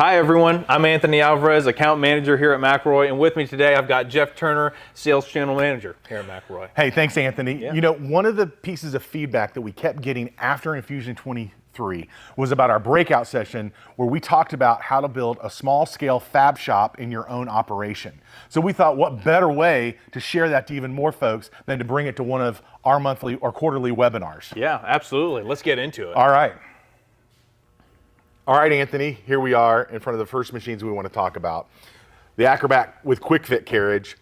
Hi everyone, I'm Anthony Alvarez, account manager here at McElroy, and with me today I've got Jeff Turner, sales channel manager here at McElroy. Hey, thanks Anthony. Yeah. You know, one of the pieces of feedback that we kept getting after Infusion 23 was about our breakout session where we talked about how to build a small scale fab shop in your own operation. So we thought what better way to share that to even more folks than to bring it to one of our monthly or quarterly webinars. Yeah, absolutely. Let's get into it. All right, Anthony, here we are in front of the first machines we want to talk about. The Acrobat with Quickfit carriage,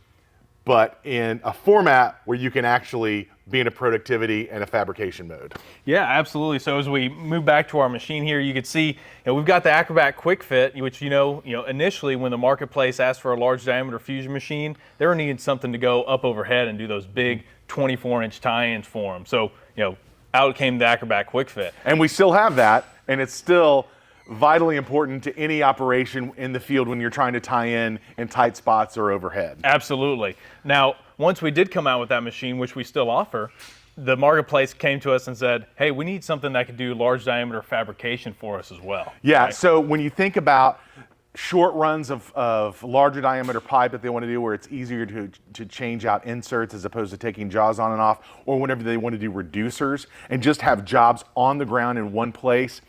but in a format where you can actually be in a productivity and a fabrication mode. Yeah, absolutely. So as we move back to our machine here, you can see we've got the Acrobat Quickfit, which initially when the marketplace asked for a large diameter fusion machine, they were needing something to go up overhead and do those big 24-inch tie-ins for them. So out came the Acrobat Quickfit. And we still have that, and it's still vitally important to any operation in the field when you're trying to tie in tight spots or overhead. Absolutely. Now, once we did come out with that machine, which we still offer, the marketplace came to us and said, hey, we need something that could do large diameter fabrication for us as well. Yeah, right? So when you think about short runs of larger diameter pipe that they want to do where it's easier to change out inserts as opposed to taking jaws on and off, or whenever they want to do reducers and just have jobs on the ground in one place,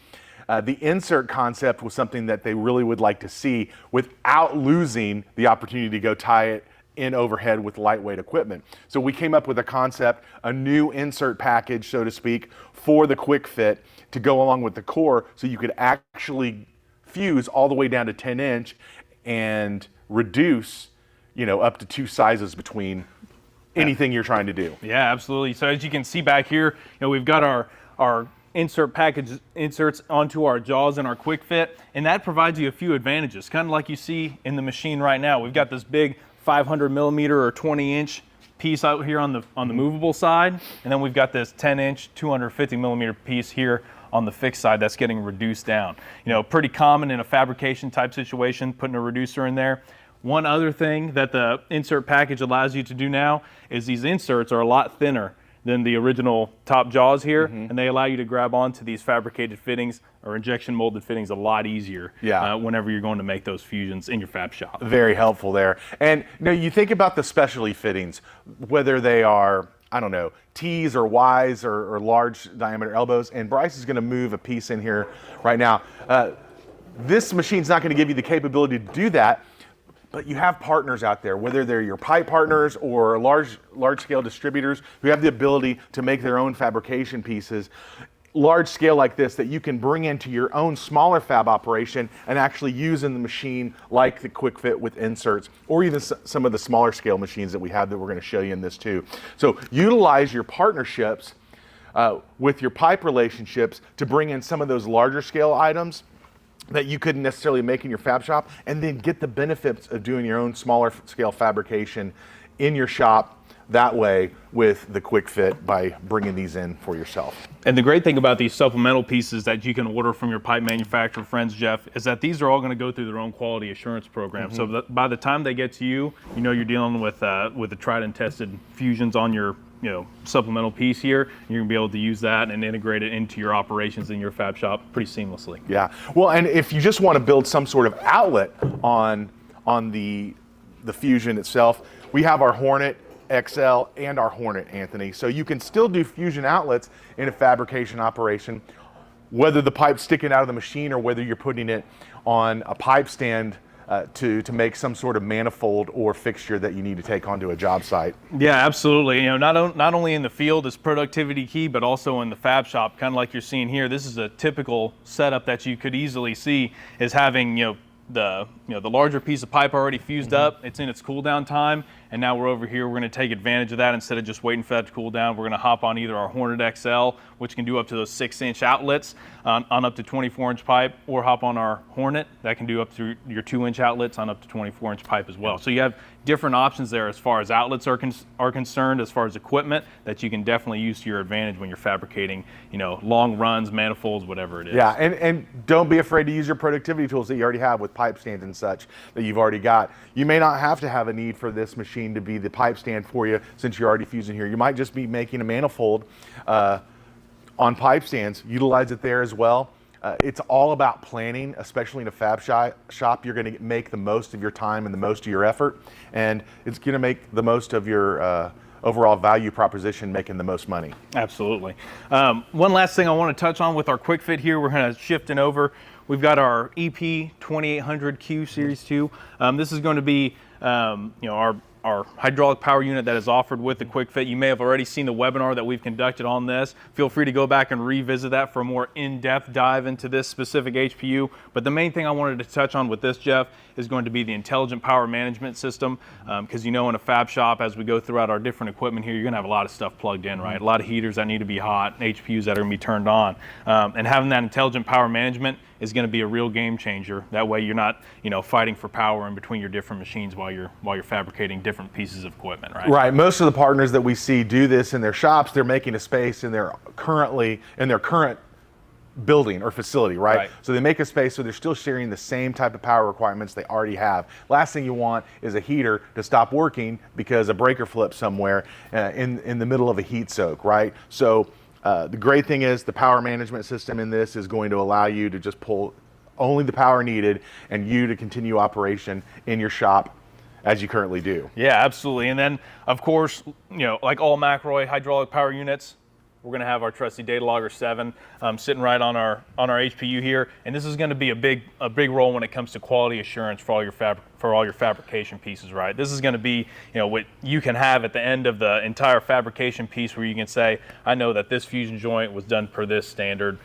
the insert concept was something that they really would like to see without losing the opportunity to go tie it in overhead with lightweight equipment. So we came up with a concept, a new insert package, so to speak, for the Quickfit to go along with the core so you could actually fuse all the way down to 10-inch and reduce, up to 2 sizes between anything you're trying to do. Yeah, absolutely. So as you can see back here, we've got our insert package inserts onto our jaws and our Quickfit, and that provides you a few advantages, kind of like you see in the machine right now. We've got this big 500 millimeter or 20-inch piece out here on the movable side, and then we've got this 10-inch 250 millimeter piece here on the fixed side that's getting reduced down. Pretty common in a fabrication type situation, putting a reducer in there. One other thing that the insert package allows you to do now is these inserts are a lot thinner than the original top jaws here, and they allow you to grab onto these fabricated fittings or injection molded fittings a lot easier whenever you're going to make those fusions in your fab shop. Very helpful there. And you think about the specialty fittings, whether they are, I don't know, T's or Y's or large diameter elbows, and Bryce is going to move a piece in here right now. This machine's not going to give you the capability to do that, but you have partners out there, whether they're your pipe partners or large scale distributors who have the ability to make their own fabrication pieces, large scale like this, that you can bring into your own smaller fab operation and actually use in the machine like the Quickfit with inserts, or even some of the smaller scale machines that we have that we're going to show you in this too. So utilize your partnerships with your pipe relationships to bring in some of those larger scale items that you couldn't necessarily make in your fab shop, and then get the benefits of doing your own smaller scale fabrication in your shop that way with the Quickfit by bringing these in for yourself. And the great thing about these supplemental pieces that you can order from your pipe manufacturer friends, Jeff, is that these are all going to go through their own quality assurance program. So that by the time they get to you, you're dealing with the tried and tested fusions on your supplemental piece here. You're gonna be able to use that and integrate it into your operations in your fab shop pretty seamlessly. Yeah, well, and if you just want to build some sort of outlet on the Fusion itself, we have our Hornet XL and our Hornet, Anthony. So you can still do fusion outlets in a fabrication operation, whether the pipe's sticking out of the machine or whether you're putting it on a pipe stand to make some sort of manifold or fixture that you need to take onto a job site. Yeah, absolutely. Not only in the field is productivity key, but also in the fab shop, kind of like you're seeing here. This is a typical setup that you could easily see is having the larger piece of pipe already fused up. It's in its cool down time, and now we're over here. We're going to take advantage of that. Instead of just waiting for that to cool down, we're going to hop on either our Hornet XL, which can do up to those 6-inch outlets on up to 24-inch pipe, or hop on our Hornet that can do up to your 2-inch outlets on up to 24-inch pipe as well. So you have different options there as far as outlets are concerned, as far as equipment that you can definitely use to your advantage when you're fabricating, long runs, manifolds, whatever it is. Yeah, and don't be afraid to use your productivity tools that you already have with pipe stands and such that you've already got. You may not have to have a need for this machine to be the pipe stand for you since you're already fusing here. You might just be making a manifold on pipe stands. Utilize it there as well. It's all about planning, especially in a fab shop. You're going to make the most of your time and the most of your effort, and it's going to make the most of your overall value proposition, making the most money. Absolutely. One last thing I want to touch on with our Quickfit here, we're kind of shifting over. We've got our EP 2800Q Series 2. This is going to be our hydraulic power unit that is offered with the Quickfit. You may have already seen the webinar that we've conducted on this. Feel free to go back and revisit that for a more in-depth dive into this specific HPU. But the main thing I wanted to touch on with this, Jeff, is going to be the intelligent power management system. Because in a fab shop, as we go throughout our different equipment here, you're gonna have a lot of stuff plugged in, right? A lot of heaters that need to be hot, HPUs that are gonna be turned on. And having that intelligent power management is going to be a real game changer. That way you're not, fighting for power in between your different machines while you're fabricating different pieces of equipment, right? Right. Most of the partners that we see do this in their shops, they're making a space in their current building or facility, right? So they make a space so they're still sharing the same type of power requirements they already have. Last thing you want is a heater to stop working because a breaker flipped somewhere in the middle of a heat soak, right? So the great thing is the power management system in this is going to allow you to just pull only the power needed and you to continue operation in your shop as you currently do. Yeah, absolutely. And then, of course, like all McElroy hydraulic power units, we're going to have our trusty Data Logger 7 sitting right on our HPU here, and this is going to be a big role when it comes to quality assurance for all your fabrication pieces, right? This is going to be what you can have at the end of the entire fabrication piece, where you can say, I know that this fusion joint was done per this standard.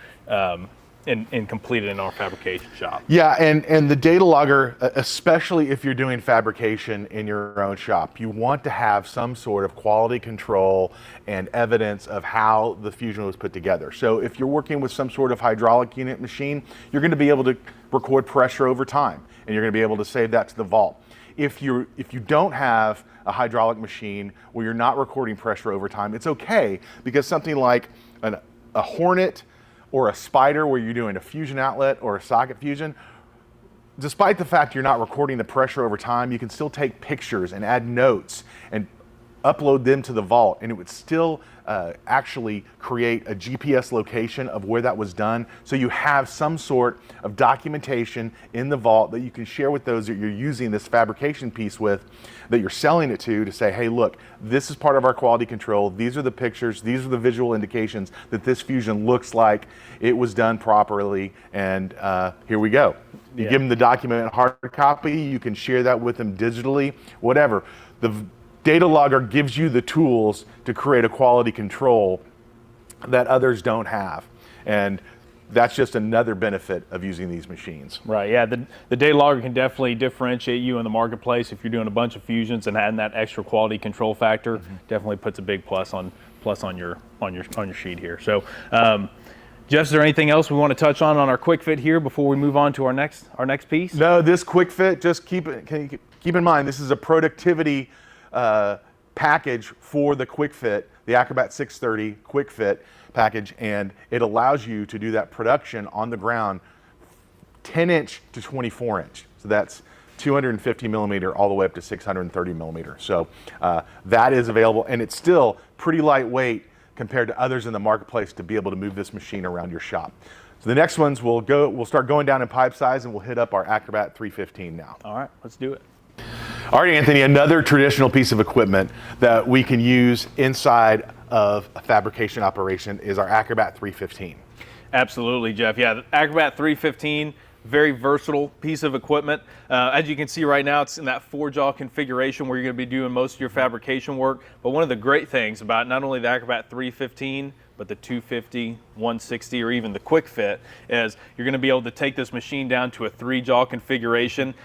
And completed in our fabrication shop. Yeah, and the data logger, especially if you're doing fabrication in your own shop, you want to have some sort of quality control and evidence of how the fusion was put together. So if you're working with some sort of hydraulic unit machine, you're going to be able to record pressure over time, and you're going to be able to save that to the vault. If you don't have a hydraulic machine where you're not recording pressure over time, it's okay, because something like a Hornet or a Spider, where you're doing a fusion outlet or a socket fusion, despite the fact you're not recording the pressure over time, you can still take pictures and add notes and upload them to the vault, and it would still actually create a GPS location of where that was done. So you have some sort of documentation in the vault that you can share with those that you're using this fabrication piece with, that you're selling it to say, hey, look, this is part of our quality control. These are the pictures, these are the visual indications that this fusion looks like it was done properly, and here we go. You give them the document in hard copy, you can share that with them digitally, whatever. The data logger gives you the tools to create a quality control that others don't have. And that's just another benefit of using these machines. Right, yeah, the data logger can definitely differentiate you in the marketplace. If you're doing a bunch of fusions and adding that extra quality control factor, definitely puts a big plus on your sheet here. So, Jeff, is there anything else we want to touch on our Quickfit here before we move on to our next piece? No, this Quickfit, just keep in mind, this is a productivity package for the Quickfit, the Acrobat 630 Quickfit package, and it allows you to do that production on the ground 10-inch to 24-inch. So that's 250 millimeter all the way up to 630 millimeter. So that is available, and it's still pretty lightweight compared to others in the marketplace to be able to move this machine around your shop. So the next ones we'll start going down in pipe size, and we'll hit up our Acrobat 315 now. All right, let's do it. All right, Anthony, another traditional piece of equipment that we can use inside of a fabrication operation is our Acrobat 315. Absolutely, Jeff. Yeah, the Acrobat 315, very versatile piece of equipment. As you can see right now, it's in that 4-jaw configuration where you're going to be doing most of your fabrication work. But one of the great things about not only the Acrobat 315, but the 250, 160, or even the Quickfit is you're going to be able to take this machine down to a 3-jaw configuration.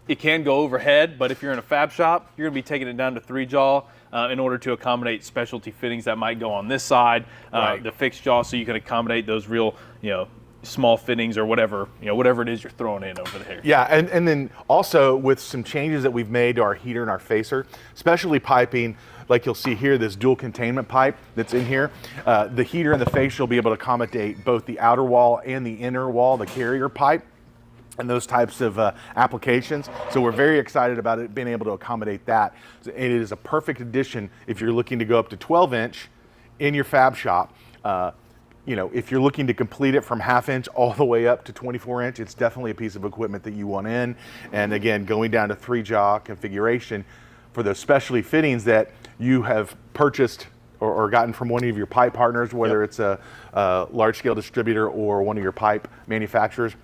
It can go overhead, but if you're in a fab shop, you're going to be taking it down to 3-jaw in order to accommodate specialty fittings that might go on this side, the fixed jaw, so you can accommodate those real, small fittings or whatever it is you're throwing in over there. Yeah, and then also with some changes that we've made to our heater and our facer, especially piping, like you'll see here, this dual containment pipe that's in here. The heater and the facer will be able to accommodate both the outer wall and the inner wall, the carrier pipe, and those types of applications. So we're very excited about it being able to accommodate that. It is a perfect addition if you're looking to go up to 12-inch in your fab shop. you know, if you're looking to complete it from 1/2 inch all the way up to 24 inch, it's definitely a piece of equipment that you want in. And again, going down to 3-jaw configuration for those specialty fittings that you have purchased or gotten from one of your pipe partners, whether it's a large scale distributor or one of your pipe manufacturers.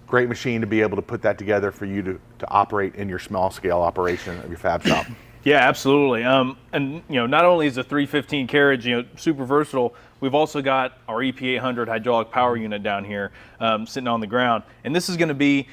Great machine to be able to put that together for you to operate in your small scale operation of your fab shop. Yeah, absolutely. And you know, not only is the 315 carriage, you know, super versatile, we've also got our EP800 hydraulic power unit down here sitting on the ground. And this is going to be,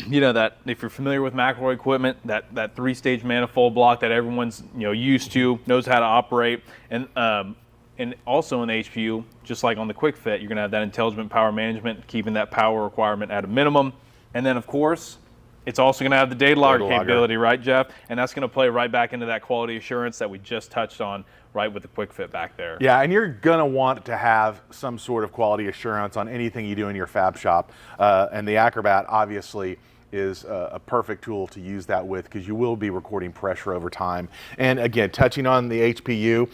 you know, that if you're familiar with McElroy equipment, that 3-stage manifold block that everyone's, you know, used to, knows how to operate. And also in the HPU, just like on the Quickfit, you're going to have that intelligent power management, keeping that power requirement at a minimum. And then, of course, it's also going to have the data logger capability, right, Jeff? And that's going to play right back into that quality assurance that we just touched on, right, with the Quickfit back there. Yeah, and you're going to want to have some sort of quality assurance on anything you do in your fab shop. And the Acrobat, obviously, is a perfect tool to use that with, because you will be recording pressure over time. And again, touching on the HPU,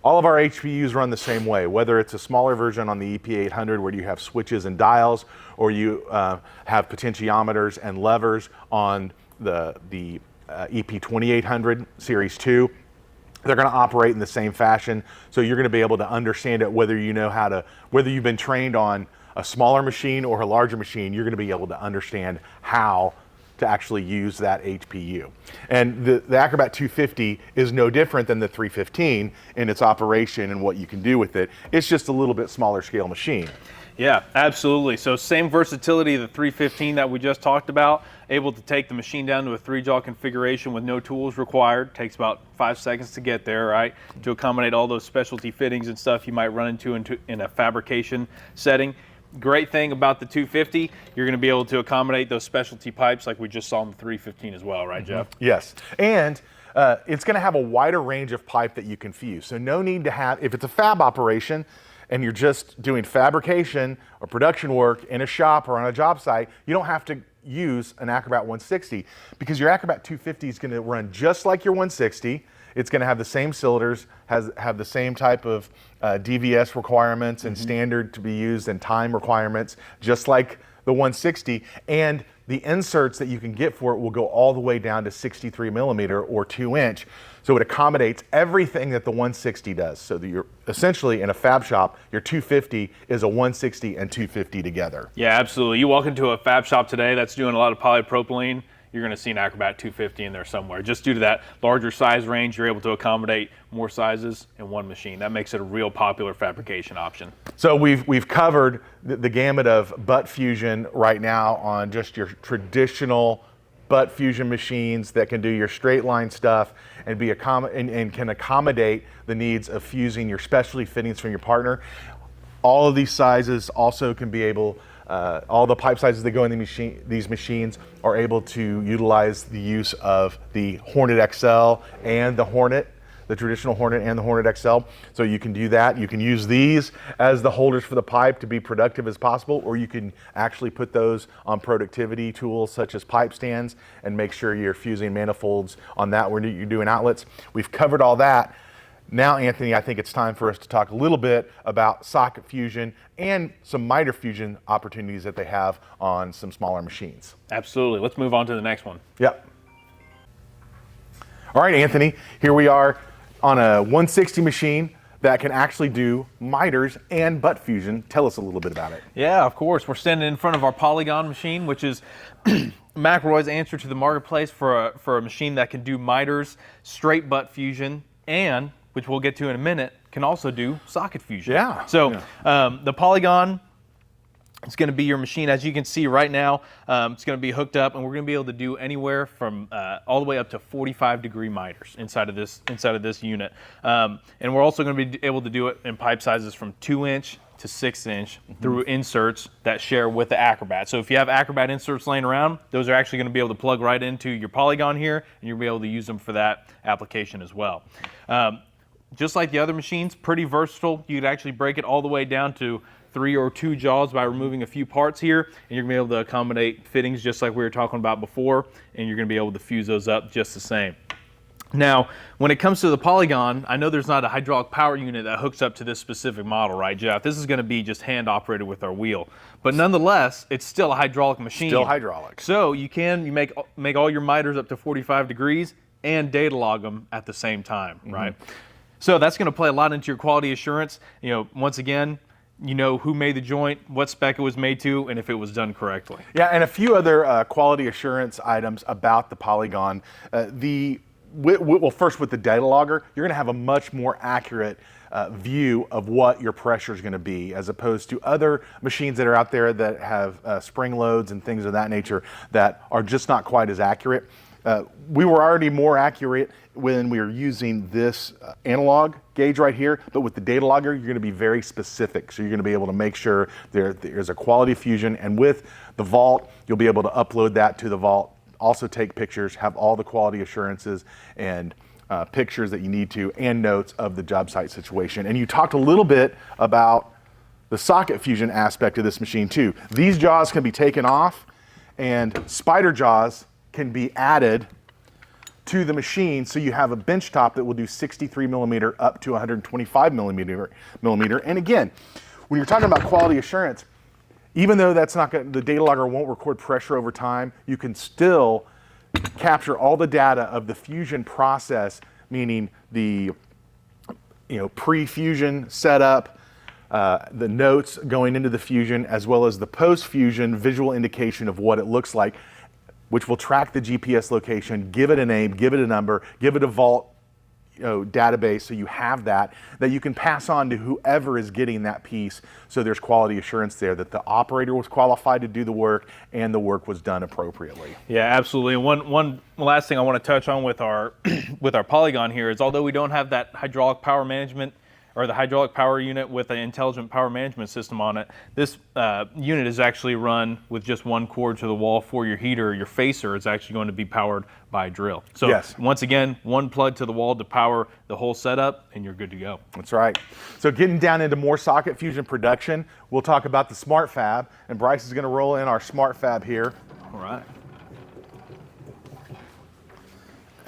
all of our HPUs run the same way, whether it's a smaller version on the EP800 where you have switches and dials, or you have potentiometers and levers on the EP2800 Series 2. They're going to operate in the same fashion, so you're going to be able to understand it whether you know how to, whether you've been trained on a smaller machine or a larger machine, you're going to be able to understand how to actually use that HPU. And the Acrobat 250 is no different than the 315 in its operation and what you can do with it. It's just a little bit smaller scale machine. Yeah, absolutely. So same versatility of the 315 that we just talked about, able to take the machine down to a 3-jaw configuration with no tools required. Takes about 5 seconds to get there, right? To accommodate all those specialty fittings and stuff you might run into in a fabrication setting. Great thing about the 250, you're going to be able to accommodate those specialty pipes like we just saw in the 315 as well, right, Jeff? Yes, and it's going to have a wider range of pipe that you can fuse. So no need to have, if it's a fab operation and you're just doing fabrication or production work in a shop or on a job site, you don't have to use an Acrobat 160, because your Acrobat 250 is going to run just like your 160. It's going to have the same cylinders, have the same type of DVS requirements and standard to be used and time requirements, just like the 160. And the inserts that you can get for it will go all the way down to 63 millimeter or 2 inch. So it accommodates everything that the 160 does. So that you're essentially in a fab shop, your 250 is a 160 and 250 together. Yeah, absolutely. You walk into a fab shop today that's doing a lot of polypropylene, you're going to see an Acrobat 250 in there somewhere. Just due to that larger size range, you're able to accommodate more sizes in one machine. That makes it a real popular fabrication option. So we've covered the gamut of butt fusion right now on just your traditional butt fusion machines that can do your straight line stuff and can accommodate the needs of fusing your specialty fittings from your partner. All of these sizes also can be able, all the pipe sizes that go in these machines are able to utilize the use of the Hornet XL and the Hornet, the traditional Hornet and the Hornet XL. So you can do that. You can use these as the holders for the pipe to be productive as possible, or you can actually put those on productivity tools such as pipe stands and make sure you're fusing manifolds on that when you're doing outlets. We've covered all that. Now, Anthony, I think it's time for us to talk a little bit about socket fusion and some miter fusion opportunities that they have on some smaller machines. Absolutely. Let's move on to the next one. Yep. All right, Anthony, here we are on a 160 machine that can actually do miters and butt fusion. Tell us a little bit about it. Yeah, of course. We're standing in front of our Polygon machine, which is McElroy's answer to the marketplace for a machine that can do miters, straight butt fusion, and, which we'll get to in a minute, can also do socket fusion. Yeah. So the Polygon, it's going to be your machine. As you can see right now, it's going to be hooked up, and we're going to be able to do anywhere from all the way up to 45-degree miters inside of this unit. And we're also going to be able to do it in pipe sizes from 2-inch to 6-inch through inserts that share with the Acrobat. So if you have Acrobat inserts laying around, those are actually going to be able to plug right into your Polygon here, and you'll be able to use them for that application as well. Just like the other machines, pretty versatile. You could actually break it all the way down to 3 or 2 jaws by removing a few parts here, and you're going to be able to accommodate fittings just like we were talking about before, and you're going to be able to fuse those up just the same. Now, when it comes to the Polygon, I know there's not a hydraulic power unit that hooks up to this specific model, right, Jeff? This is going to be just hand operated with our wheel. But nonetheless, it's still a hydraulic machine. Still hydraulic. So you make all your miters up to 45 degrees and data log them at the same time, right? So that's going to play a lot into your quality assurance. Once again, you know who made the joint, what spec it was made to, and if it was done correctly. Yeah, and a few other quality assurance items about the Polygon. Well, first with the data logger, you're going to have a much more accurate view of what your pressure is going to be, as opposed to other machines that are out there that have spring loads and things of that nature that are just not quite as accurate. We were already more accurate when we were using this analog gauge right here, but with the data logger, you're going to be very specific. So you're going to be able to make sure there's a quality fusion, and with the vault, you'll be able to upload that to the vault, also take pictures, have all the quality assurances and pictures that you need to, and notes of the job site situation. And you talked a little bit about the socket fusion aspect of this machine too. These jaws can be taken off, and spider jaws can be added to the machine, so you have a bench top that will do 63 millimeter up to 125 millimeter. And again, when you're talking about quality assurance, even though that's not going, the data logger won't record pressure over time, you can still capture all the data of the fusion process, meaning the pre-fusion setup, the notes going into the fusion, as well as the post-fusion visual indication of what it looks like, which will track the GPS location, give it a name, give it a number, give it a vault database, so you have that you can pass on to whoever is getting that piece, so there's quality assurance there that the operator was qualified to do the work and the work was done appropriately. Yeah, absolutely. One last thing I want to touch on with our with our Polygon here is, although we don't have that hydraulic power management or the hydraulic power unit with an intelligent power management system on it, this unit is actually run with just one cord to the wall for your heater. Your facer is actually going to be powered by a drill. So yes, once again, one plug to the wall to power the whole setup, and you're good to go. That's right. So getting down into more socket fusion production, we'll talk about the SmartFab, and Bryce is going to roll in our SmartFab here. All right.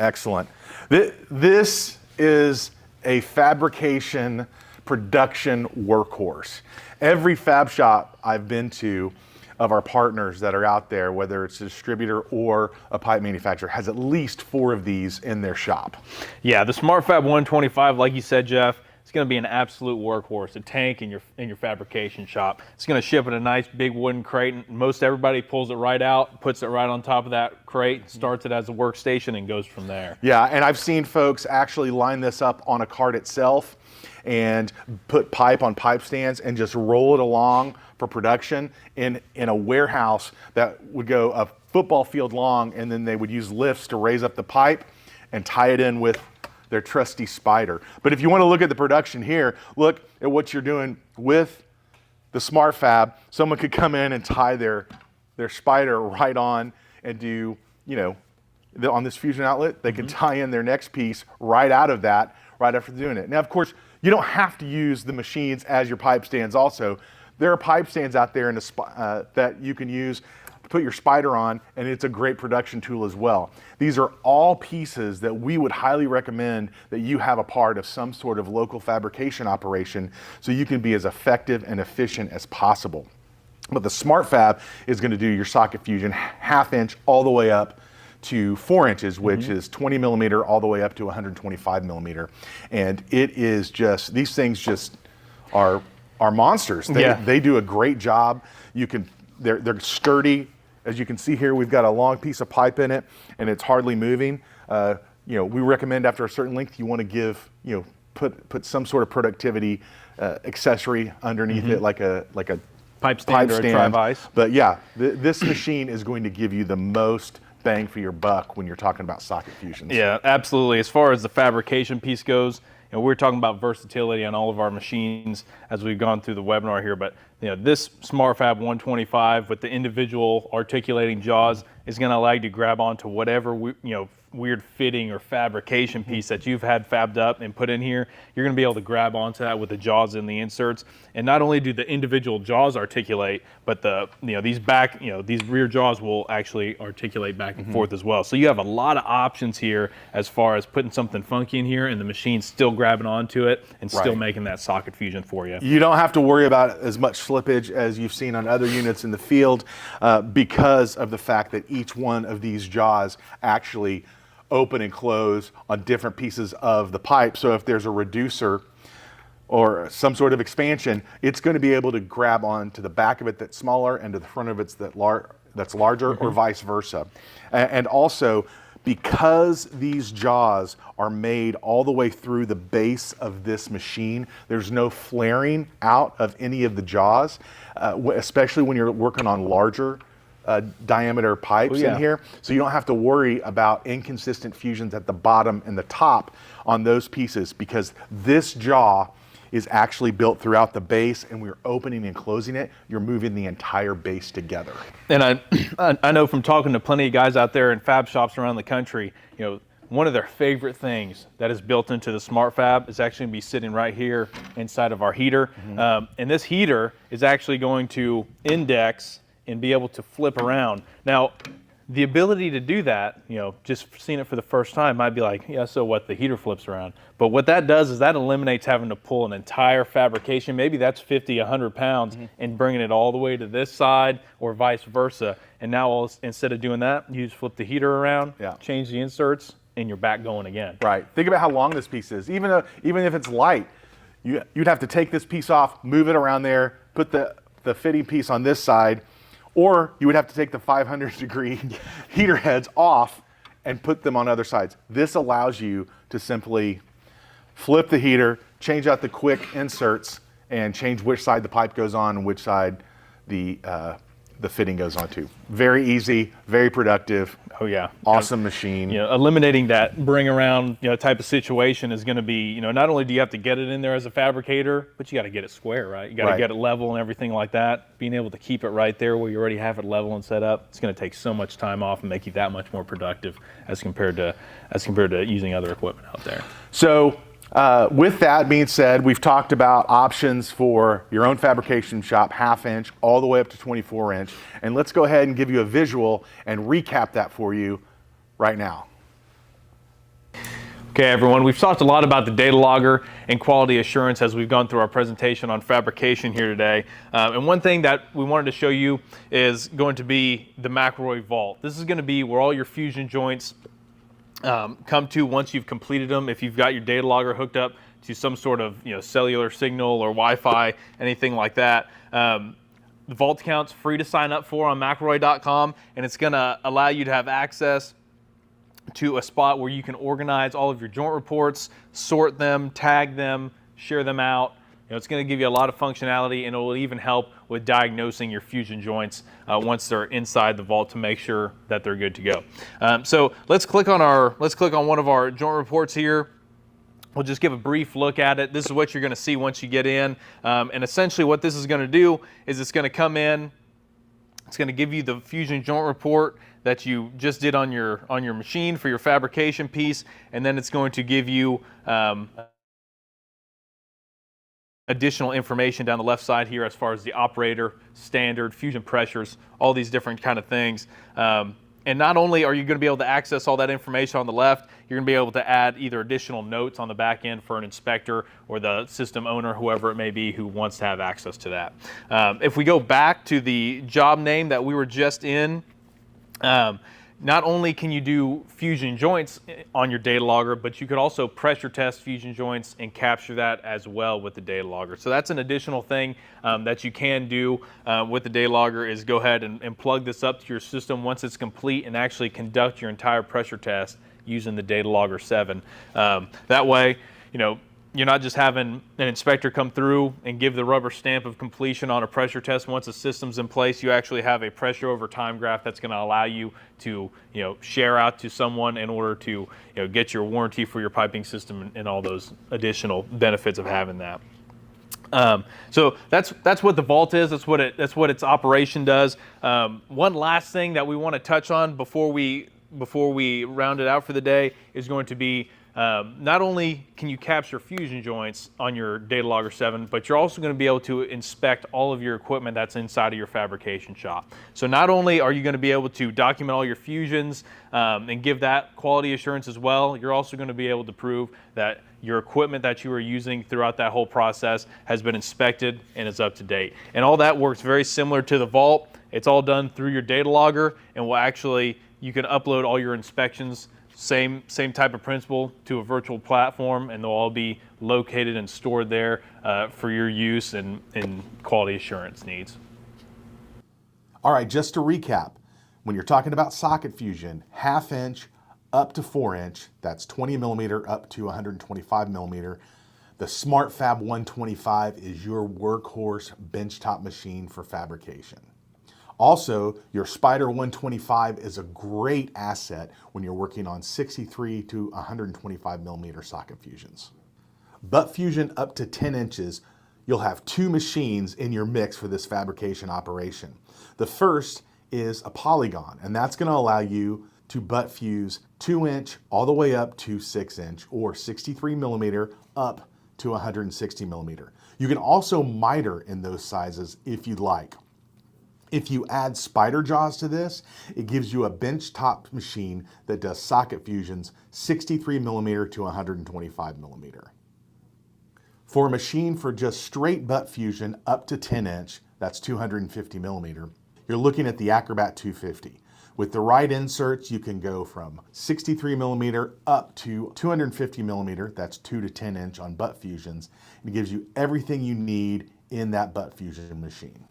Excellent. This is a fabrication production workhorse. Every fab shop I've been to of our partners that are out there, whether it's a distributor or a pipe manufacturer, has at least 4 of these in their shop. Yeah, the SmartFab 125, like you said, Jeff, it's going to be an absolute workhorse, a tank in your fabrication shop. It's going to ship in a nice big wooden crate, and most everybody pulls it right out, puts it right on top of that crate, starts it as a workstation, and goes from there. Yeah, and I've seen folks actually line this up on a cart itself and put pipe on pipe stands and just roll it along for production in a warehouse that would go a football field long, and then they would use lifts to raise up the pipe and tie it in with their trusty spider. But if you want to look at the production here, look at what you're doing with the SmartFab. Someone could come in and tie their spider right on and do, on this fusion outlet, they can tie in their next piece right out of that, right after doing it. Now, of course, you don't have to use the machines as your pipe stands also. There are pipe stands out there that you can use to put your spider on, and it's a great production tool as well. These are all pieces that we would highly recommend that you have a part of some sort of local fabrication operation, so you can be as effective and efficient as possible. But the SmartFab is going to do your socket fusion 1/2 inch all the way up to 4 inches, which is 20 millimeter all the way up to 125 millimeter. And it is just, these things just are monsters. They do a great job. They're sturdy. As you can see here, we've got a long piece of pipe in it, and it's hardly moving. We recommend after a certain length, you want to give, put some sort of productivity accessory underneath it, like a pipe stand or a tri-vise. But yeah, this machine is going to give you the most bang for your buck when you're talking about socket fusions. Yeah, absolutely. As far as the fabrication piece goes, we're talking about versatility on all of our machines as we've gone through the webinar here, but this SmartFab 125 with the individual articulating jaws is going to allow you to grab onto whatever weird fitting or fabrication piece that you've had fabbed up and put in here. You're going to be able to grab onto that with the jaws in the inserts. And not only do the individual jaws articulate, but these rear jaws will actually articulate back and forth as well. So you have a lot of options here as far as putting something funky in here and the machine's still grabbing onto it and still making that socket fusion for you. You don't have to worry about as much slippage as you've seen on other units in the field because of the fact that each one of these jaws actually open and close on different pieces of the pipe. So if there's a reducer or some sort of expansion, it's going to be able to grab on to the back of it that's smaller and to the front of it that's larger, or vice versa. And also, because these jaws are made all the way through the base of this machine, there's no flaring out of any of the jaws, especially when you're working on larger diameter pipes in here. So you don't have to worry about inconsistent fusions at the bottom and the top on those pieces, because this jaw is actually built throughout the base, and we're opening and closing it. You're moving the entire base together. And I know from talking to plenty of guys out there in fab shops around the country, one of their favorite things that is built into the SmartFab is actually going to be sitting right here inside of our heater. And this heater is actually going to index and be able to flip around. Now, the ability to do that, just seeing it for the first time might be like, yeah, so what, the heater flips around. But what that does is that eliminates having to pull an entire fabrication, maybe that's 50, 100 pounds, and bringing it all the way to this side or vice versa. And now instead of doing that, you just flip the heater around, change the inserts, and you're back going again. Right. Think about how long this piece is. Even if it's light, you'd have to take this piece off, move it around there, put the fitting piece on this side, or you would have to take the 500-degree heater heads off and put them on other sides. This allows you to simply flip the heater, change out the quick inserts, and change which side the pipe goes on and which side the fitting goes onto. Very easy, very productive. Oh yeah. Awesome machine. Eliminating that bring around type of situation is going to be, not only do you have to get it in there as a fabricator, but you got to get it square, right? You got to get it level and everything like that. Being able to keep it right there where you already have it level and set up, it's going to take so much time off and make you that much more productive as compared to using other equipment out there. So with that being said, we've talked about options for your own fabrication shop, 1/2 inch all the way up to 24 inch. And let's go ahead and give you a visual and recap that for you right now. Okay, everyone, we've talked a lot about the data logger and quality assurance as we've gone through our presentation on fabrication here today. And one thing that we wanted to show you is going to be the McElroy vault. This is going to be where all your fusion joints come to once you've completed them. If you've got your data logger hooked up to some sort of cellular signal or Wi-Fi, anything like that. The vault account's free to sign up for on McElroy.com, and it's going to allow you to have access to a spot where you can organize all of your joint reports, sort them, tag them, share them out. It's going to give you a lot of functionality, and it will even help with diagnosing your fusion joints once they're inside the vault to make sure that they're good to go. So let's click on one of our joint reports here. We'll just give a brief look at it. This is what you're going to see once you get in, and essentially what this is going to do is it's going to come in. It's going to give you the fusion joint report that you just did on your machine for your fabrication piece, and then it's going to give you additional information down the left side here as far as the operator, standard, fusion pressures, all these different kind of things. And not only are you going to be able to access all that information on the left, you're going to be able to add either additional notes on the back end for an inspector or the system owner, whoever it may be, who wants to have access to that. If we go back to the job name that we were just in, not only can you do fusion joints on your data logger, but you could also pressure test fusion joints and capture that as well with the data logger. So that's an additional thing that you can do with the data logger, is go ahead and plug this up to your system once it's complete and actually conduct your entire pressure test using the data logger 7. That way, you're not just having an inspector come through and give the rubber stamp of completion on a pressure test once the system's in place. You actually have a pressure over time graph that's going to allow you to share out to someone in order to get your warranty for your piping system and all those additional benefits of having that. So that's what the vault is. That's what its operation does. One last thing that we want to touch on before we round it out for the day is going to be not only can you capture fusion joints on your Data Logger 7, but you're also going to be able to inspect all of your equipment that's inside of your fabrication shop. So not only are you going to be able to document all your fusions and give that quality assurance as well, you're also going to be able to prove that your equipment that you are using throughout that whole process has been inspected and is up to date. And all that works very similar to the vault. It's all done through your data logger, and you can upload all your inspections, same type of principle, to a virtual platform, and they'll all be located and stored there for your use and quality assurance needs. All right, just to recap, when you're talking about socket fusion, 1/2 inch up to 4 inch, that's 20 millimeter up to 125 millimeter. The SmartFab 125 is your workhorse benchtop machine for fabrication. Also, your Spider 125 is a great asset when you're working on 63 to 125 millimeter socket fusions. Butt fusion up to 10 inches, you'll have 2 machines in your mix for this fabrication operation. The first is a Polygon, and that's going to allow you to butt fuse 2 inch all the way up to 6 inch, or 63 millimeter up to 160 millimeter. You can also miter in those sizes if you'd like. If you add spider jaws to this, it gives you a bench top machine that does socket fusions 63 millimeter to 125 millimeter. For a machine for just straight butt fusion up to 10 inch, that's 250 millimeter, you're looking at the Acrobat 250. With the right inserts, you can go from 63 millimeter up to 250 millimeter, that's 2 to 10 inch on butt fusions. It gives you everything you need in that butt fusion machine.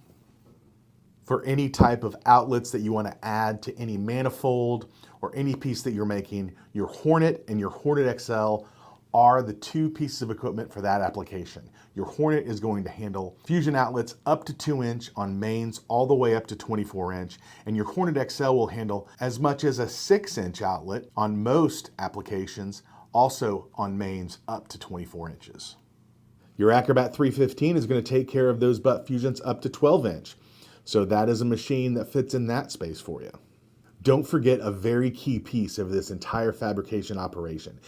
For any type of outlets that you want to add to any manifold or any piece that you're making, your Hornet and your Hornet XL are the 2 pieces of equipment for that application. Your Hornet is going to handle fusion outlets up to 2 inch on mains all the way up to 24 inch, and your Hornet XL will handle as much as a 6 inch outlet on most applications, also on mains up to 24 inches. Your Acrobat 315 is going to take care of those butt fusions up to 12 inch. So that is a machine that fits in that space for you. Don't forget a very key piece of this entire fabrication operation,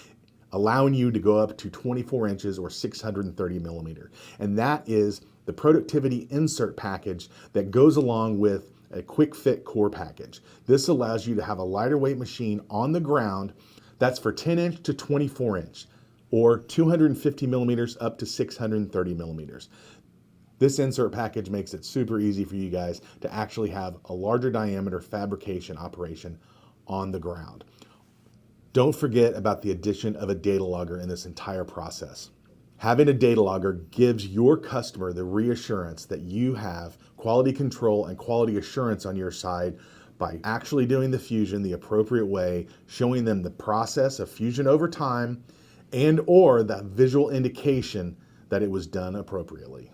allowing you to go up to 24 inches or 630 millimeter. And that is the productivity insert package that goes along with a Quickfit core package. This allows you to have a lighter weight machine on the ground that's for 10 inch to 24 inch, or 250 millimeters up to 630 millimeters. This insert package makes it super easy for you guys to actually have a larger diameter fabrication operation on the ground. Don't forget about the addition of a data logger in this entire process. Having a data logger gives your customer the reassurance that you have quality control and quality assurance on your side by actually doing the fusion the appropriate way, showing them the process of fusion over time, and or that visual indication that it was done appropriately.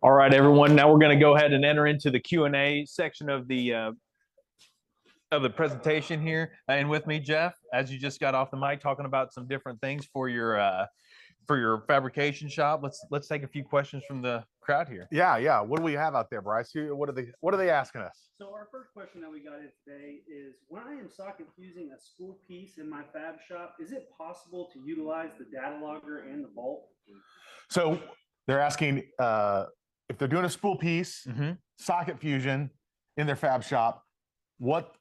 All right, everyone. Now we're going to go ahead and enter into the Q&A section of the presentation here. And with me, Jeff, as you just got off the mic talking about some different things for your fabrication shop. Let's take a few questions from the crowd here. Yeah. What do we have out there, Bryce? What are they asking us? So our first question that we got in today is, when I am socket fusing a spool piece in my fab shop, is it possible to utilize the data logger and the vault? So they're asking if they're doing a spool piece, socket fusion in their fab shop, what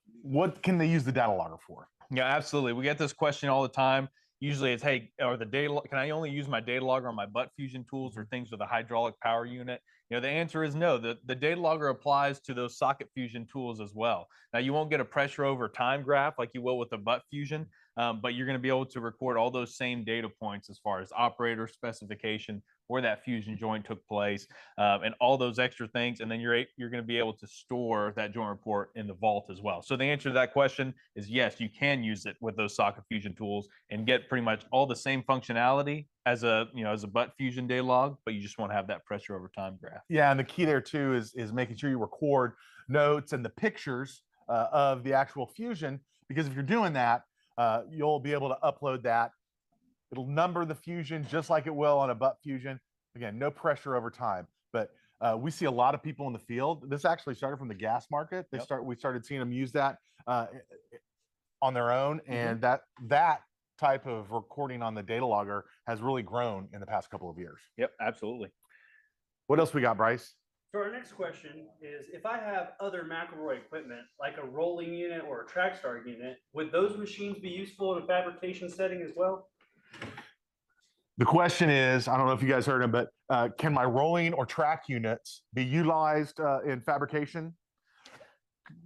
can they use the data logger for? Yeah, absolutely. We get this question all the time. Usually it's, hey, can I only use my data logger on my butt fusion tools or things with a hydraulic power unit? You know, the answer is no. The data logger applies to those socket fusion tools as well. Now, you won't get a pressure over time graph like you will with a butt fusion, but you're going to be able to record all those same data points as far as operator specification, where that fusion joint took place, and all those extra things. And then you're going to be able to store that joint report in the vault as well. So the answer to that question is yes, you can use it with those socket fusion tools and get pretty much all the same functionality as a butt fusion data log, but you just want to have that pressure over time graph. Yeah, and the key there too is making sure you record notes and the pictures of the actual fusion, because if you're doing that, you'll be able to upload that. It'll number the fusion just like it will on a butt fusion. Again, no pressure over time. But we see a lot of people in the field. This actually started from the gas market. We started seeing them use that on their own, and that type of recording on the data logger has really grown in the past couple of years. Yep, absolutely. What else we got, Bryce? So our next question is, if I have other McElroy equipment, like a rolling unit or a Trackstar unit, would those machines be useful in a fabrication setting as well? The question is, I don't know if you guys heard him, but can my rolling or track units be utilized in fabrication?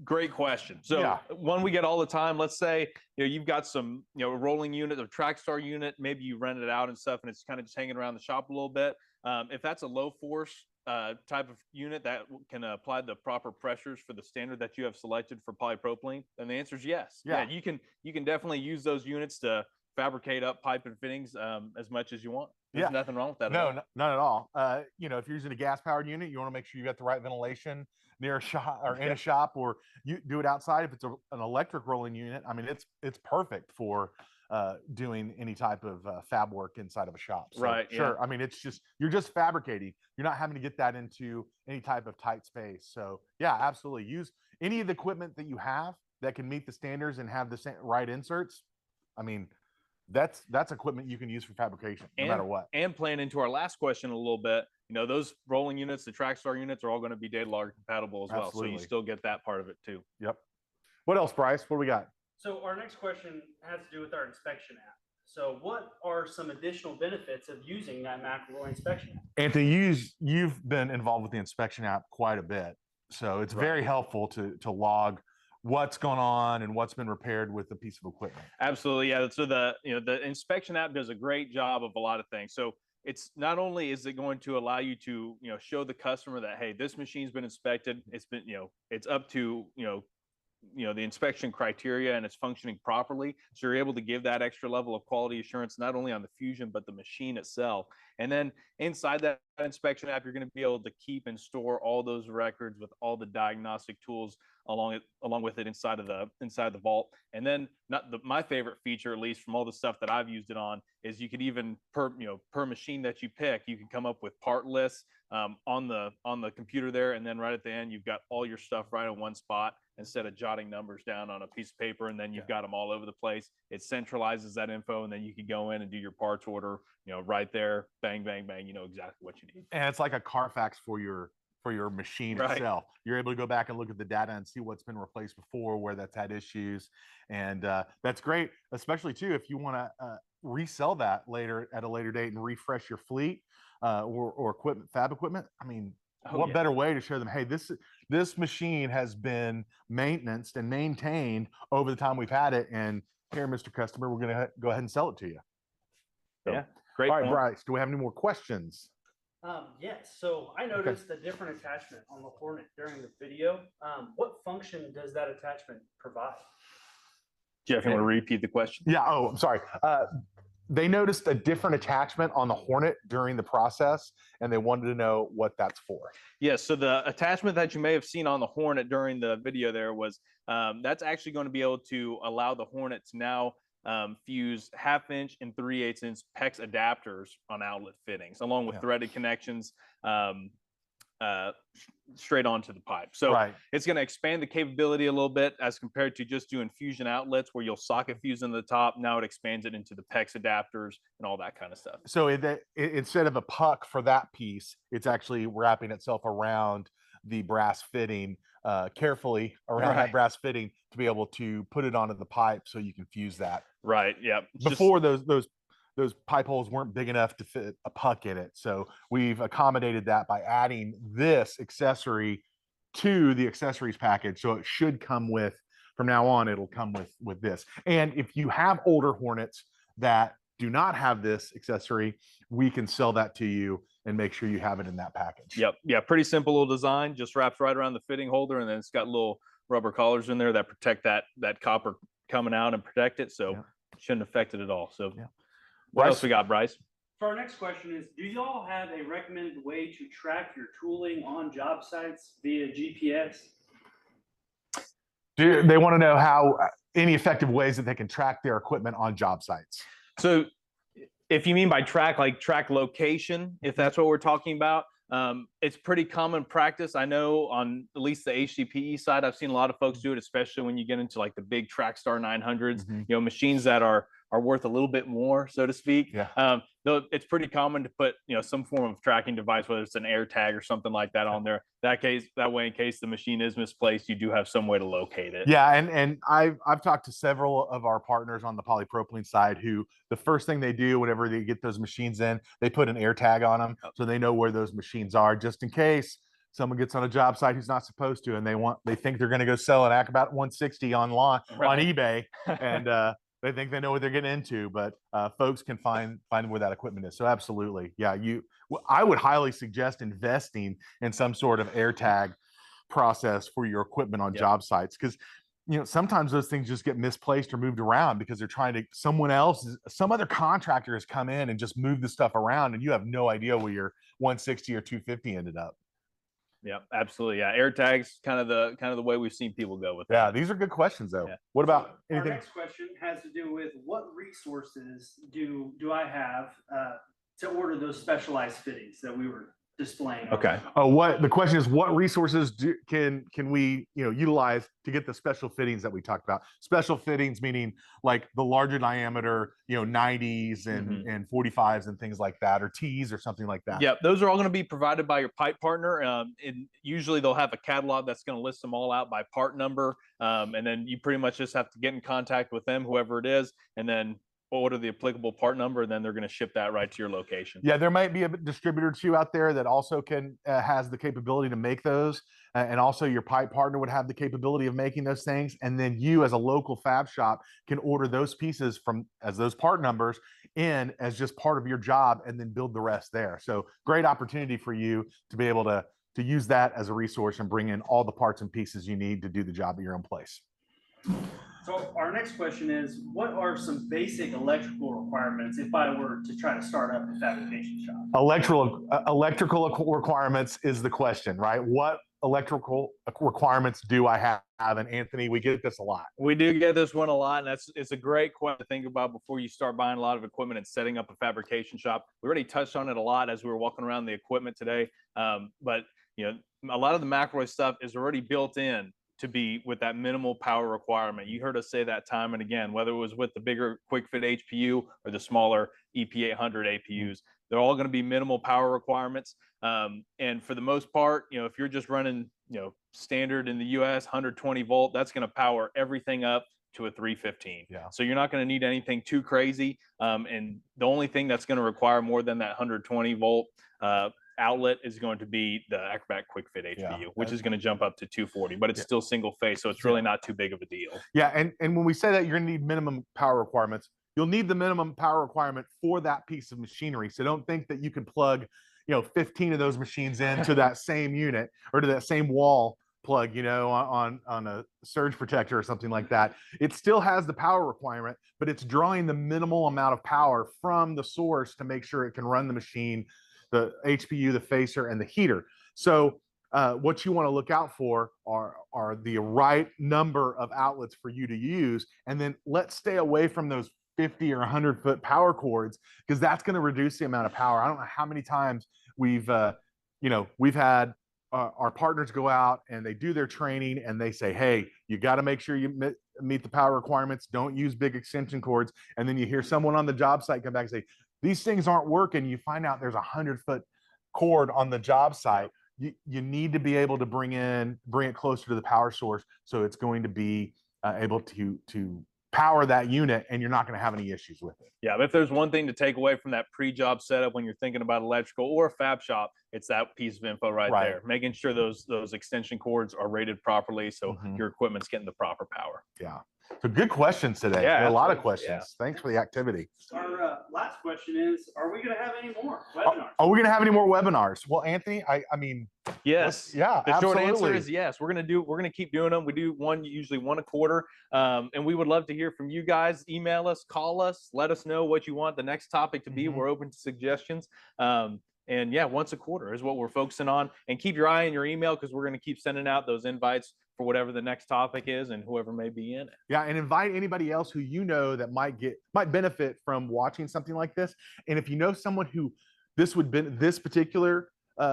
Great question. So one we get all the time, let's say, you've got some, rolling unit or Trackstar unit, maybe you rent it out and stuff, and it's kind of just hanging around the shop a little bit. If that's a low force type of unit that can apply the proper pressures for the standard that you have selected for polypropylene, then the answer is yes. Yeah, you can definitely use those units to fabricate up pipe and fittings as much as you want. There's nothing wrong with that. No, not at all. If you're using a gas powered unit, you want to make sure you got the right ventilation near a shop or in a shop, or you do it outside. If it's an electric rolling unit, I mean, it's perfect for doing any type of fab work inside of a shop. So, right. Sure. I mean, you're just fabricating. You're not having to get that into any type of tight space. So yeah, absolutely. Use any of the equipment that you have that can meet the standards and have the right inserts. I mean, that's equipment you can use for fabrication no matter what. And playing into our last question a little bit, those rolling units, the Trackstar units, are all going to be data logger compatible as well. So you still get that part of it too. Yep. What else, Bryce? What do we got? So our next question has to do with our inspection app. So what are some additional benefits of using that McElroy inspection app? Anthony, you've been involved with the inspection app quite a bit. So it's very helpful to log what's going on and what's been repaired with a piece of equipment. Absolutely, yeah. So the inspection app does a great job of a lot of things. So it's not only is it going to allow you to show the customer that, hey, this machine's been inspected, it's been it's up to the inspection criteria and it's functioning properly. So you're able to give that extra level of quality assurance, not only on the fusion, but the machine itself. And then inside that inspection app, you're going to be able to keep and store all those records with all the diagnostic tools along with it inside the vault. And then my favorite feature, at least from all the stuff that I've used it on, is you could even per machine that you pick, you can come up with part lists on the computer there, and then right at the end you've got all your stuff right in one spot instead of jotting numbers down on a piece of paper and then you've got them all over the place. It centralizes that info, and then you can go in and do your parts order right there, bang bang bang, exactly what you need. And it's like a Carfax for your machine itself. You're able to go back and look at the data and see what's been replaced before, where that's had issues. And that's great, especially too, if you want to resell that later at a later date and refresh your fleet or equipment, fab equipment. I mean, what better way to show them, hey, this machine has been maintained and maintained over the time we've had it. And here, Mr. Customer, we're going to go ahead and sell it to you. So, great. All right, Bryce, do we have any more questions? Yes. So I noticed a different attachment on the Hornet during the video. What function does that attachment provide? Jeff, you want to repeat the question? Yeah. Oh, I'm sorry. They noticed a different attachment on the Hornet during the process, and they wanted to know what that's for. Yes. So the attachment that you may have seen on the Hornet during the video there was that's actually going to be able to allow the Hornet to now fuse 1/2 inch and 3/8 inch PEX adapters on outlet fittings, along with threaded connections straight onto the pipe. So it's going to expand the capability a little bit as compared to just doing fusion outlets where you'll socket fuse in the top. Now it expands it into the PEX adapters and all that kind of stuff. So instead of a puck for that piece, it's actually wrapping itself around the brass fitting, carefully around that brass fitting to be able to put it onto the pipe so you can fuse that. Right. Yeah. Before those pipe holes weren't big enough to fit a puck in it. So we've accommodated that by adding this accessory to the accessories package. So it should come with, from now on, it'll come with this. And if you have older Hornets that do not have this accessory, we can sell that to you and make sure you have it in that package. Yep. Yeah. Pretty simple little design, just wraps right around the fitting holder. And then it's got little rubber collars in there that protect that copper coming out and protect it. So it shouldn't affect it at all. So what else we got, Bryce? So our next question is, do y'all have a recommended way to track your tooling on job sites via GPS? They want to know how any effective ways that they can track their equipment on job sites. So if you mean by track, like track location, if that's what we're talking about, it's pretty common practice. I know on at least the HDPE side, I've seen a lot of folks do it, especially when you get into like the big Trackstar 900s, you know, machines that are worth a little bit more, so to speak. Yeah. Though it's pretty common to put, you know, some form of tracking device, whether it's an air tag or something like that on there. That way, in case the machine is misplaced, you do have some way to locate it. Yeah, and I've talked to several of our partners on the polypropylene side who the first thing they do whenever they get those machines in, they put an air tag on them so they know where those machines are, just in case someone gets on a job site who's not supposed to, and they think they're going to go sell an Acrobat 160 on eBay, and they think they know what they're getting into, but folks can find where that equipment is. So absolutely, yeah. I would highly suggest investing in some sort of air tag process for your equipment on job sites, because you know sometimes those things just get misplaced or moved around because they're trying to some other contractor has come in and just moved the stuff around, and you have no idea where your 160 or 250 ended up. Yeah, absolutely. Yeah, air tags, kind of the way we've seen people go with that. Yeah, these are good questions though. Yeah. What about anything? Our next question has to do with what resources do I have to order those specialized fittings that we were displaying? Okay. Oh, the question is, what resources can we utilize to get the special fittings that we talked about? Special fittings meaning like the larger diameter, 90s and 45s and things like that, or T's or something like that. Yeah, those are all going to be provided by your pipe partner. And usually they'll have a catalog that's going to list them all out by part number. And then you pretty much just have to get in contact with them, whoever it is, and then order the applicable part number, and then they're going to ship that right to your location. Yeah, there might be a distributor too out there that also has the capability to make those, and also your pipe partner would have the capability of making those things, and then you as a local fab shop can order those pieces as those part numbers in as just part of your job, and then build the rest there. So great opportunity for you to be able to use that as a resource and bring in all the parts and pieces you need to do the job at your own place. So our next question is, what are some basic electrical requirements if I were to try to start up a fabrication shop? Electrical requirements is the question, right? What electrical requirements do I have? And Anthony, we get this a lot. We do get this one a lot, and it's a great question to think about before you start buying a lot of equipment and setting up a fabrication shop. We already touched on it a lot as we were walking around the equipment today, but a lot of the McElroy stuff is already built in to be with that minimal power requirement. You heard us say that time and again, whether it was with the bigger Quickfit HP or the smaller EP800 APUs, they're all going to be minimal power requirements. And for the most part, if you're just running, standard in the US 120 volt, that's going to power everything up to a 315. Yeah. So you're not going to need anything too crazy. And the only thing that's going to require more than that 120 volt outlet is going to be the Acrobat Quickfit HPU, which is going to jump up to 240, but it's still single phase, so it's really not too big of a deal. Yeah, and when we say that you're going to need minimum power requirements, you'll need the minimum power requirement for that piece of machinery. So don't think that you can plug 15 of those machines into that same unit or to that same wall plug, on a surge protector or something like that. It still has the power requirement, but it's drawing the minimal amount of power from the source to make sure it can run the machine, the HPU, the facer, and the heater. So what you want to look out for are the right number of outlets for you to use, and then let's stay away from those 50 or 100 foot power cords, because that's going to reduce the amount of power. I don't know how many times we've had our partners go out and they do their training and they say, hey, you got to make sure you meet the power requirements. Don't use big extension cords. And then you hear someone on the job site come back and say, these things aren't working. You find out there's a 100-foot cord on the job site. You need to be able to bring it closer to the power source, so it's going to be able to power that unit, and you're not going to have any issues with it. Yeah, but if there's one thing to take away from that pre-job setup when you're thinking about electrical or a fab shop, it's that piece of info right there. Making sure those extension cords are rated properly, so your equipment's getting the proper power. Yeah. So good questions today. Yeah, a lot of questions. Yeah. Thanks for the activity. Our last question is, are we going to have any more webinars? Are we going to have any more webinars? Well, Anthony, I mean, yes. Yeah, the absolutely. short answer is yes. We're going to keep doing them. We do usually one a quarter. And we would love to hear from you guys. Email us, call us, let us know what you want the next topic to be. We're open to suggestions. And yeah, once a quarter is what we're focusing on. And keep your eye on your email because we're going to keep sending out those invites for whatever the next topic is and whoever may be in it. Yeah, and invite anybody else who you know that might benefit from watching something like this. And if you know someone who this particular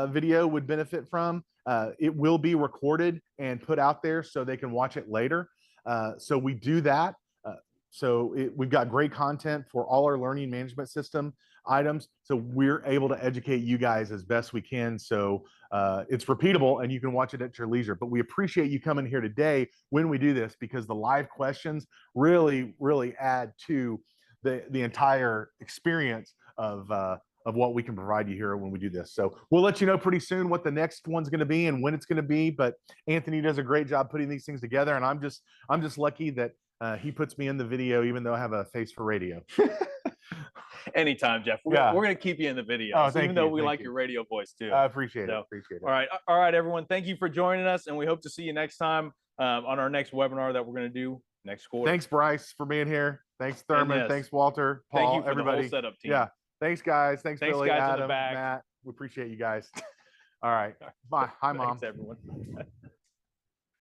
video would benefit from, it will be recorded and put out there so they can watch it later. So we do that. We've got great content for all our learning management system items. So we're able to educate you guys as best we can. So it's repeatable and you can watch it at your leisure. But we appreciate you coming here today when we do this, because the live questions really, really add to the entire experience of what we can provide you here when we do this. So we'll let you know pretty soon what the next one's going to be and when it's going to be. But Anthony does a great job putting these things together, and I'm just lucky that he puts me in the video, even though I have a face for radio. Anytime, Jeff. We're going to keep you in the video, even though we like your radio voice too. I appreciate it. Appreciate it. All right, everyone. Thank you for joining us, and we hope to see you next time on our next webinar that we're going to do next quarter. Thanks, Bryce, for being here. Thanks, Thurman. Yes. Thanks, Walter, Paul, thank you for everybody. The whole setup team. Yeah. Thanks, guys. Thanks Billy, guys Adam, in the back. Matt. We appreciate you guys. All right. Bye. Hi, Mom. Thanks, everyone.